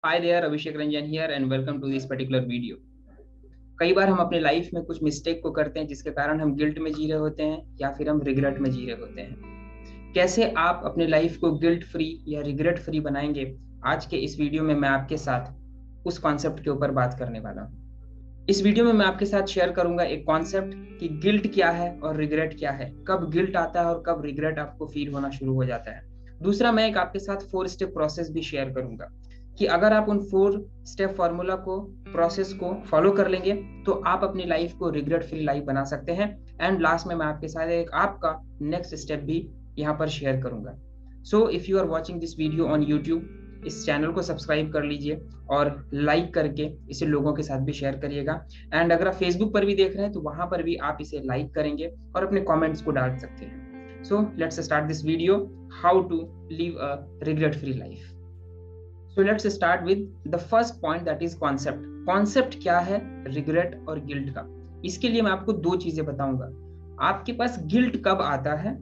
Hi there, Abhishek Ranjan here and welcome to this particular video. कई बार हम अपने life में कुछ मिस्टेक को करते हैं जिसके कारण हम गिल्ट में जी रहे होते हैं या फिर हम रिग्रेट में जी रहे होते हैं। कैसे आप अपने लाइफ को गिल्ट फ्री या रिग्रेट फ्री बनाएंगे, आज के इस वीडियो में मैं आपके साथ उस कॉन्सेप्ट के ऊपर बात करने वाला हूँ। इस वीडियो में मैं आपके साथ शेयर करूंगा एक कॉन्सेप्ट कि गिल्ट क्या है और रिग्रेट क्या है, कब गिल्ट आता है और कब रिग्रेट आपको फील होना शुरू हो जाता है। दूसरा, मैं एक आपके साथ 4 स्टेप प्रोसेस भी शेयर करूंगा कि अगर आप उन 4 स्टेप फॉर्मूला को, प्रोसेस को फॉलो कर लेंगे तो आप अपनी लाइफ को रिग्रेट फ्री लाइफ बना सकते हैं। एंड लास्ट में मैं आपके साथ एक आपका नेक्स्ट स्टेप भी यहाँ पर शेयर करूंगा। So if you are watching this video on YouTube, इस चैनल को सब्सक्राइब कर लीजिए और लाइक करके इसे लोगों के साथ भी शेयर करिएगा। एंड अगर आप फेसबुक पर भी देख रहे हैं तो वहां पर भी आप इसे लाइक करेंगे और अपने कमेंट्स को डाल सकते हैं। So let's start this video, how to live a regret free life. So let's start with the first point, that is concept. Concept क्या है रिग्रेट और गिल्ट का? इसके लिए मैं आपको 2 चीजें बताऊंगा। आपके पास गिल्ट कब आता है?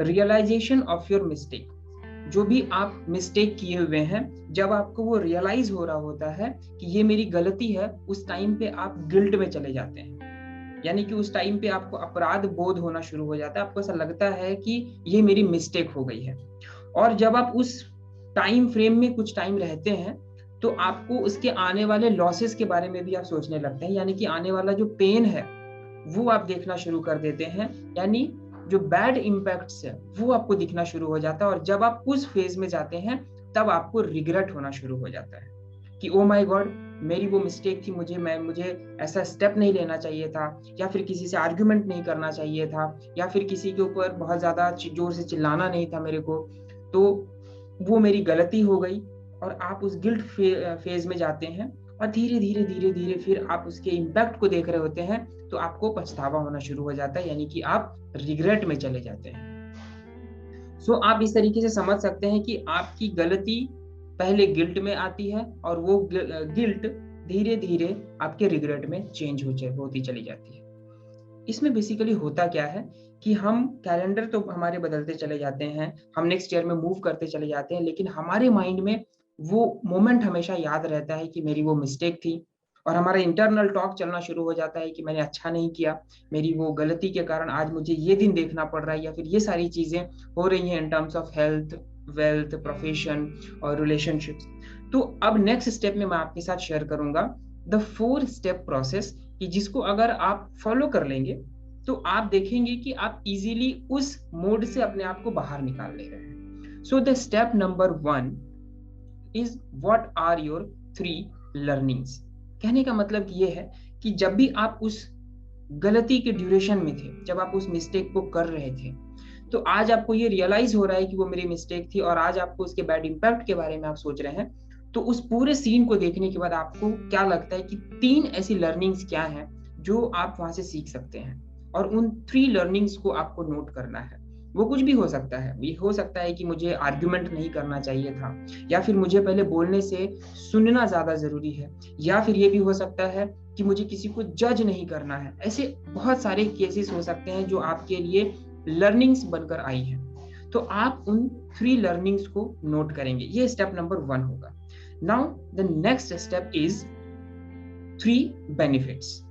Realisation of your mistake. जो भी आप मिस्टेक किए हुए हैं, जब आपको वो रियलाइज हो रहा होता है कि ये मेरी गलती है, उस टाइम पे आप गिल्ट में चले जाते हैं। यानी कि उस टाइम पे आपको अपराध बोध होना शुरू हो जाता है। आपको ऐसा लगता है कि ये मेरी मिस्टेक हो गई है। और जब आप उस टाइम फ्रेम में कुछ टाइम रहते हैं तो आपको उसके आने वाले लॉसेस के बारे में भी आप सोचने लगते हैं। यानी कि आने वाला जो पेन है वो आप देखना शुरू कर देते हैं। यानी जो बैड इम्पैक्ट्स है वो आपको दिखना शुरू हो जाता है। और जब आप उस फेज में जाते हैं तब आपको रिग्रेट होना शुरू हो जाता है कि ओ माय गॉड, मेरी वो मिस्टेक थी, मुझे ऐसा स्टेप नहीं लेना चाहिए था, या फिर किसी से आर्ग्यूमेंट नहीं करना चाहिए था, या फिर किसी के ऊपर बहुत ज्यादा जोर से चिल्लाना नहीं था मेरे को, तो वो मेरी गलती हो गई। और आप उस गिल्ट फेज में जाते हैं और धीरे धीरे धीरे धीरे फिर आप उसके इम्पैक्ट को देख रहे होते हैं तो आपको पछतावा होना शुरू हो जाता है। यानी कि आप रिग्रेट में चले जाते हैं। सो आप इस तरीके से समझ सकते हैं कि आपकी गलती पहले गिल्ट में आती है और वो गिल्ट धीरे धीरे आपके रिग्रेट में चेंज होती चली जाती है। इसमें बेसिकली होता क्या है कि हम कैलेंडर तो हमारे बदलते चले जाते हैं, हम नेक्स्ट ईयर में मूव करते चले जाते हैं, लेकिन हमारे माइंड में वो मोमेंट हमेशा याद रहता है कि मेरी वो मिस्टेक थी। और हमारा इंटरनल टॉक चलना शुरू हो जाता है कि मैंने अच्छा नहीं किया, मेरी वो गलती के कारण आज मुझे ये दिन देखना पड़ रहा है, या फिर ये सारी चीजें हो रही हैं in terms of health, wealth, profession और रिलेशनशिप्स। तो अब नेक्स्ट स्टेप में मैं आपके साथ शेयर करूंगा द 4 स्टेप प्रोसेस, कि जिसको अगर आप फॉलो कर लेंगे तो आप देखेंगे कि आप इजीली उस मोड से अपने आप को बाहर निकाल ले रहे हैं। So the step number 1 is what are your 3 learnings. कहने का मतलब ये है कि जब भी आप उस गलती के ड्यूरेशन में थे, जब आप उस मिस्टेक को कर रहे थे, तो आज आपको ये रियलाइज हो रहा है कि वो मेरी मिस्टेक थी और आज आपको उसके बैड इंपैक्ट के बारे में आप सोच रहे हैं। तो उस पूरे सीन को देखने के बाद आपको क्या लगता है कि 3 ऐसी लर्निंग्स क्या हैं जो आप वहां से सीख सकते हैं, और उन 3 लर्निंग्स को आपको नोट करना है। वो कुछ भी हो सकता है। ये हो सकता है कि मुझे आर्ग्यूमेंट नहीं करना चाहिए था, या फिर मुझे पहले बोलने से सुनना ज्यादा जरूरी है, या फिर ये भी हो सकता है कि मुझे किसी को जज नहीं करना है। ऐसे बहुत सारे केसेस हो सकते हैं जो आपके लिए लर्निंग्स बनकर आई हैं। तो आप उन 3 लर्निंग्स को नोट करेंगे। ये स्टेप नंबर 1 होगा। Now the next step is 3 benefits.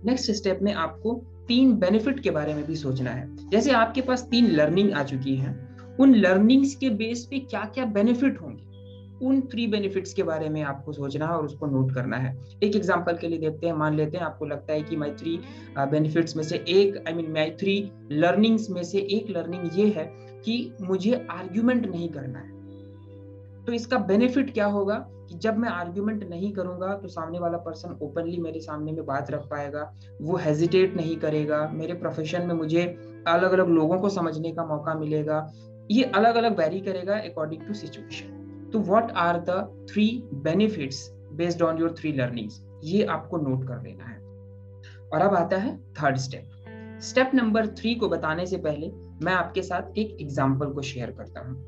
Next step में आपको 3 बेनिफिट के बारे में भी सोचना है। जैसे आपके पास 3 लर्निंग आ चुकी हैं, उन लर्निंग्स के बेस पे क्या क्या बेनिफिट होंगे, उन 3 बेनिफिट्स के बारे में आपको सोचना है और उसको नोट करना है। एक एग्जांपल के लिए देखते हैं। मान लेते हैं आपको लगता है कि माय 3 बेनिफिट्स में से एक, माय 3 लर्निंग्स में से एक लर्निंग ये है कि मुझे आर्ग्यूमेंट नहीं करना है। तो इसका बेनिफिट क्या होगा कि जब मैं आर्ग्यूमेंट नहीं करूंगा तो सामने वाला पर्सन ओपनली मेरे सामने में बात रख पाएगा, वो हेजिटेट नहीं करेगा, मेरे प्रोफेशन में मुझे अलग अलग लोगों को समझने का मौका मिलेगा। ये अलग अलग वेरी करेगा अकॉर्डिंग टू सिचुएशन। तो what are the 3 benefits based on your 3 learnings, ये आपको नोट कर लेना है। और अब आता है थर्ड स्टेप। स्टेप नंबर 3 को बताने से पहले मैं आपके साथ एक एग्जाम्पल को शेयर करता हूँ।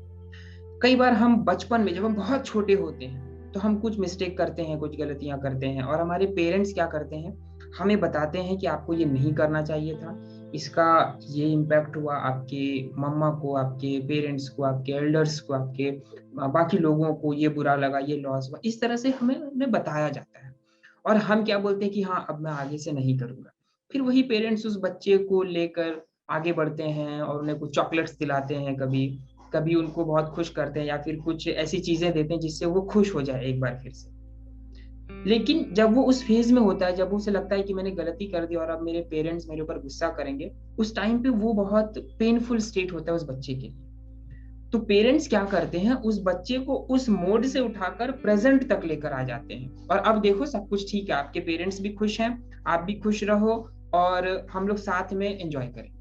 कई बार हम बचपन में, जब हम बहुत छोटे होते हैं, तो हम कुछ मिस्टेक करते हैं, कुछ गलतियां करते हैं, और हमारे पेरेंट्स क्या करते हैं, हमें बताते हैं कि आपको ये नहीं करना चाहिए था, इसका ये इम्पैक्ट हुआ आपके मम्मा को, आपके पेरेंट्स को, आपके एल्डर्स को, आपके बाकी लोगों को ये बुरा लगा, ये लॉस हुआ। इस तरह से हमें बताया जाता है और हम क्या बोलते हैं कि हाँ अब मैं आगे से नहीं करूंगा। फिर वही पेरेंट्स उस बच्चे को लेकर आगे बढ़ते हैं और उन्हें कुछ चॉकलेट्स दिलाते हैं, कभी कभी उनको बहुत खुश करते हैं या फिर कुछ ऐसी चीजें देते हैं जिससे वो खुश हो जाए एक बार फिर से। लेकिन जब वो उस फेज में होता है, जब उसे लगता है कि मैंने गलती कर दी और अब मेरे पेरेंट्स मेरे ऊपर गुस्सा करेंगे, उस टाइम पे वो बहुत पेनफुल स्टेट होता है उस बच्चे के लिए। तो पेरेंट्स क्या करते हैं, उस बच्चे को उस मोड से उठाकर प्रेजेंट तक लेकर आ जाते हैं और अब देखो सब कुछ ठीक है, आपके पेरेंट्स भी खुश हैं, आप भी खुश रहो और हम लोग साथ में एंजॉय करें।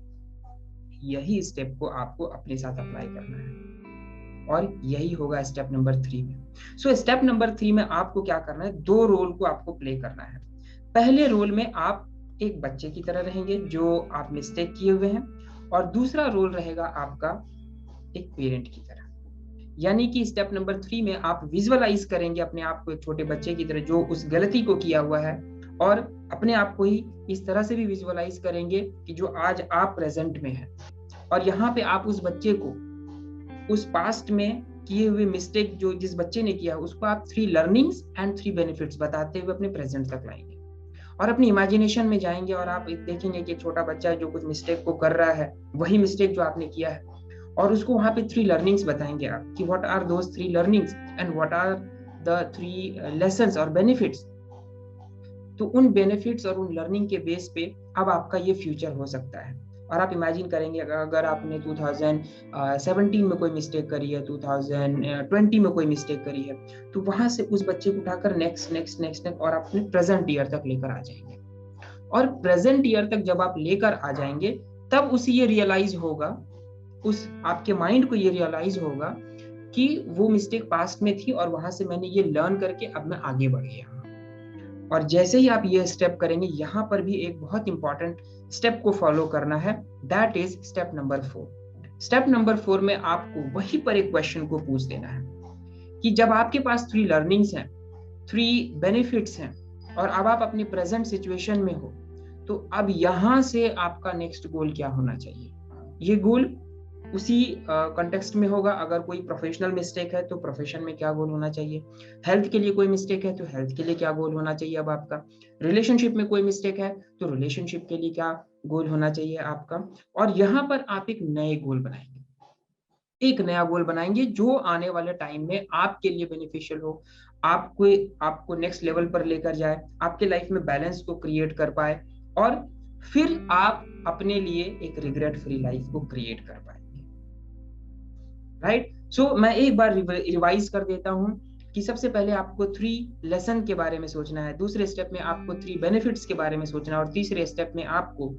यही स्टेप को आपको अपने साथ अप्लाई करना है और यही होगा स्टेप नंबर 3 में। सो स्टेप नंबर 3 में आपको क्या करना है, 2 रोल को आपको प्ले करना है। पहले रोल में आप एक बच्चे की तरह रहेंगे जो आप मिस्टेक किए हुए हैं, और दूसरा रोल रहेगा आपका एक पेरेंट की तरह। यानी कि स्टेप नंबर 3 में आप विजुअलाइज करेंगे अपने आप को एक छोटे बच्चे की तरह जो उस गलती को किया हुआ है, और अपने आप को ही इस तरह से भी विजुअलाइज करेंगे कि जो आज आप प्रेजेंट में है, और यहाँ पे आप उस बच्चे को उस पास्ट में किए हुए मिस्टेक जो जिस बच्चे ने किया उसको आप 3 लर्निंग्स एंड 3 बेनिफिट्स बताते हुए अपने प्रेजेंट तक लाएंगे और अपनी इमेजिनेशन में जाएंगे और आप देखेंगे कि एक छोटा बच्चा जो कुछ मिस्टेक को कर रहा है, वही मिस्टेक जो आपने किया है, और उसको वहां पे 3 लर्निंग्स बताएंगे आप कि what are those 3 learnings and what are the 3 lessons और बेनिफिट्स। तो उन बेनिफिट्स और उन लर्निंग के बेस पे अब आपका ये फ्यूचर हो सकता है। और आप इमेजिन करेंगे अगर आपने 2017 में कोई मिस्टेक करी है, 2020 में कोई मिस्टेक करी है, तो वहां से उस बच्चे को उठाकर नेक्स्ट और अपने प्रेजेंट ईयर तक लेकर आ जाएंगे। और प्रेजेंट ईयर तक जब आप लेकर आ जाएंगे तब उसे ये रियलाइज होगा, उस आपके माइंड को ये रियलाइज होगा कि वो मिस्टेक पास्ट में थी और वहां से मैंने ये लर्न करके अब मैं आगे बढ़ गया। और जैसे ही आप ये स्टेप करेंगे, यहाँ पर भी एक बहुत इंपॉर्टेंट स्टेप को फॉलो करना है, that is step number 4। Step number 4 में आपको वहीं पर एक क्वेश्चन को पूछ देना है कि जब आपके पास 3 लर्निंग्स हैं, 3 बेनिफिट्स हैं, और अब आप अपनी प्रेजेंट सिचुएशन में हो, तो अब यहां से आपका नेक्स्ट गोल क्या होना चाहिए। ये गोल उसी कॉन्टेक्स्ट में होगा। अगर कोई प्रोफेशनल मिस्टेक है तो प्रोफेशन में क्या गोल होना चाहिए, हेल्थ के लिए कोई मिस्टेक है तो हेल्थ के लिए क्या गोल होना चाहिए अब आपका, रिलेशनशिप में कोई मिस्टेक है तो रिलेशनशिप के लिए क्या गोल होना चाहिए आपका। और यहाँ पर आप एक नए गोल बनाएंगे, एक नया गोल बनाएंगे जो आने वाले टाइम में आपके लिए बेनिफिशियल हो, आपको नेक्स्ट लेवल पर लेकर जाए, आपके लाइफ में बैलेंस को क्रिएट कर पाए, और फिर आप अपने लिए एक रिग्रेट फ्री लाइफ को क्रिएट कर पाएंगे। राइट। सो मैं एक बार रिवाइज कर देता हूं कि सबसे पहले आपको 3 लेसन के बारे में सोचना है, दूसरे स्टेप में आपको 3 बेनिफिट्स के बारे में सोचना है, और तीसरे स्टेप में आपको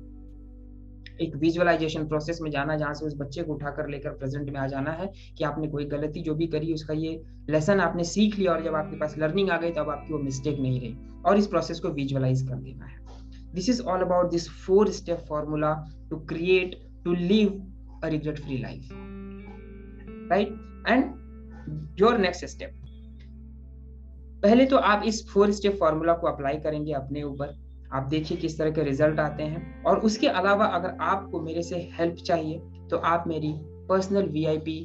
एक विजुअलाइजेशन प्रोसेस में जाना जहां से उस बच्चे को उठाकर लेकर प्रेजेंट में आ जाना है कि आपने कोई गलती जो भी करी उसका ये लेसन आपने सीख लिया, और जब आपके पास लर्निंग आ गई तब आपकी वो मिस्टेक नहीं रही, और इस प्रोसेस को विजुअलाइज कर देना है। This is all about this 4 step formula to live a regret free life. Right. And your next step, पहले तो आप इस 4 स्टेप फॉर्मूला को अप्लाई करेंगे अपने ऊपर, आप देखिए किस तरह के रिजल्ट आते हैं। और उसके अलावा अगर आपको मेरे से हेल्प चाहिए तो आप मेरी पर्सनल VIP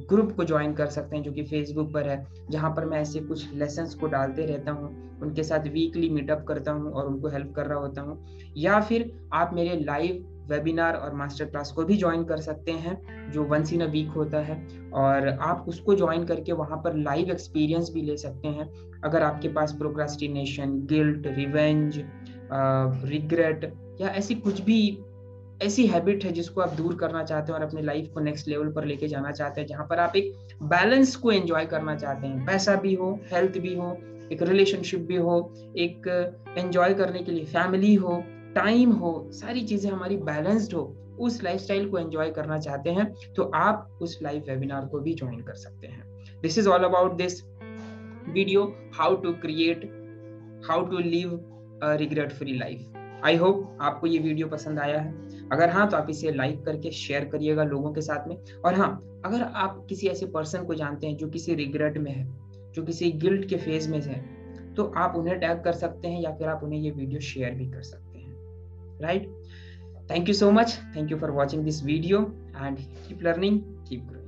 ग्रुप को ज्वाइन कर सकते हैं जो कि फेसबुक पर है, जहां पर मैं ऐसे कुछ लेसन्स को डालते रहता हूं, उनके साथ वीकली मीटअप करता हूं और उनको हेल्प कर रहा होता हूं। या फिर आप मेरे लाइव वेबिनार और मास्टर क्लास को भी ज्वाइन कर सकते हैं जो वंस इन अ वीक होता है, और आप उसको ज्वाइन करके वहां पर लाइव एक्सपीरियंस भी ले सकते हैं। अगर आपके पास प्रोक्रास्टिनेशन, गिल्ट, रिवेंज, रिग्रेट या ऐसी कुछ भी ऐसी हैबिट है जिसको आप दूर करना चाहते हैं और अपने लाइफ को नेक्स्ट लेवल पर लेके जाना चाहते हैं, जहां पर आप एक बैलेंस को एंजॉय करना चाहते हैं, पैसा भी हो, हेल्थ भी हो, एक रिलेशनशिप भी हो, एक एंजॉय करने के लिए फैमिली हो, टाइम हो, सारी चीजें हमारी बैलेंस्ड हो, उस लाइफस्टाइल को एंजॉय करना चाहते हैं, तो आप उस लाइव वेबिनार को भी ज्वाइन कर सकते हैं। This is all about this video, how to live regret free life. I hope आपको ये वीडियो पसंद आया है। अगर हाँ तो आप इसे लाइक करके शेयर करिएगा लोगों के साथ में। और हाँ, अगर आप किसी ऐसे पर्सन को जानते हैं जो किसी रिग्रेट में है, जो किसी गिल्ट के फेज में है, तो आप उन्हें टैग कर सकते हैं या फिर आप उन्हें ये वीडियो शेयर भी कर सकते हैं, right? Thank you so much, thank you for watching this video and keep learning, keep growing.